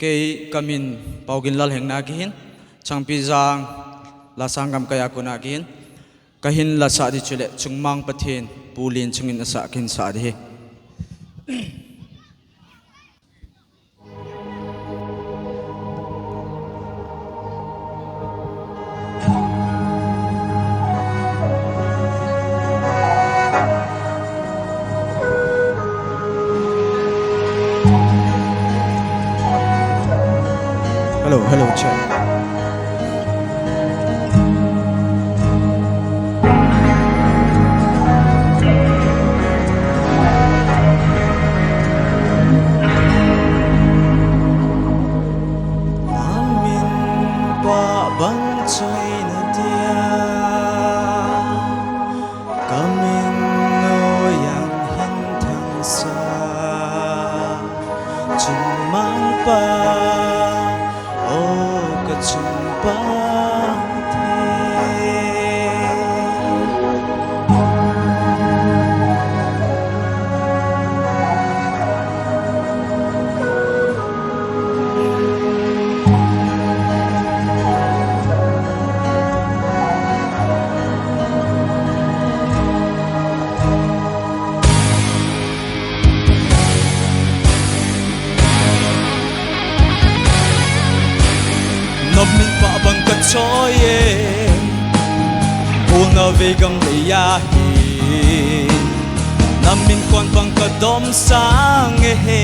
ke kamin paugin lal heng nagihin changpi jang la sangam kaya ko nagihin kahin la sa di chule chungmang pathin pulin chungin asa kin sa di hello chat min pa bang ka choye una vegang leya hi namin kon bang ka dom sang he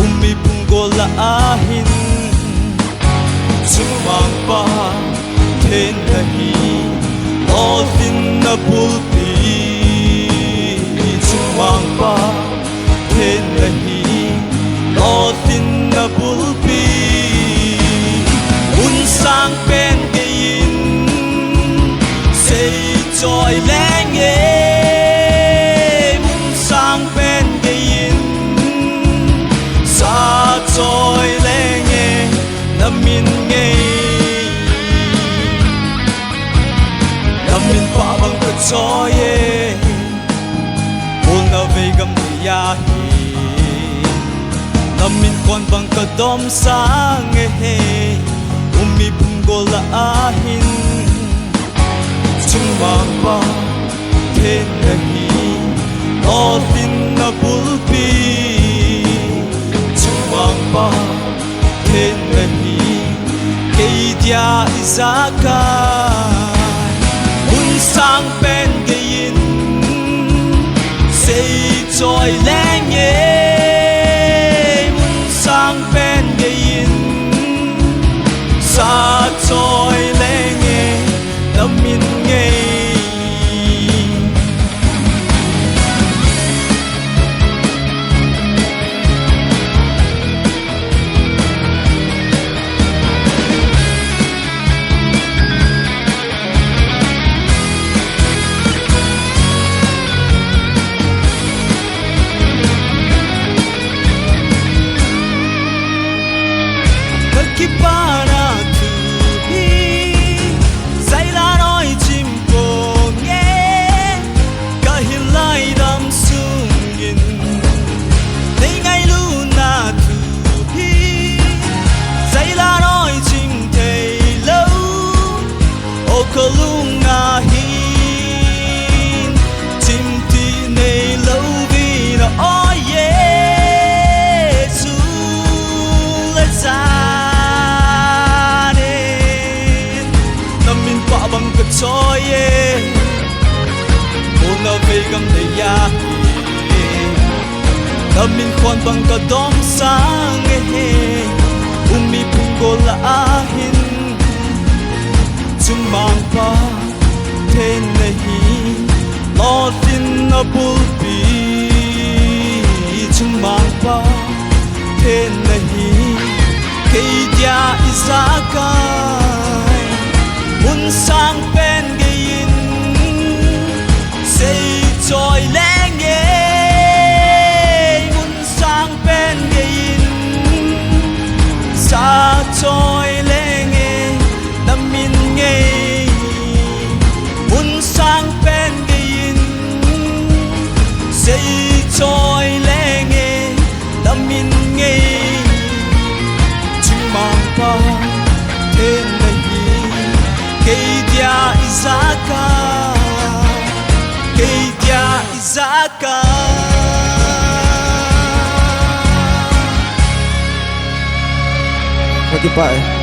umi punggola ahin sumang pa ten hi all in na pulpi sumang pa ten hi all in na pulpi sang bên gayin say joy lang ye sang bên gayin sa joy lang ye namin pa bang ka joy ye una vegam ya hi namin kon bang ka dom sang he umi punggola ahin chungmang pa ten nahi all-in na bulpi chungmang pa ten nahi kay dia izakay unsang pen gayin say joy lang ye unsang pen gayin sa trôi lên nghe tâm min nghe choye una vegang leya namin kon bang ka dom sang he umi punggola ahin chumang pa ten nahi lotin na bulpi chumang pa ten nahi kay dia izakay unsang pen gayin say joy lang ye unsang pen gayin sa joy lang ye namin ye unsang pen gayin say joy lang ye namin ye Izaka Keidia Izaka Pagi Pak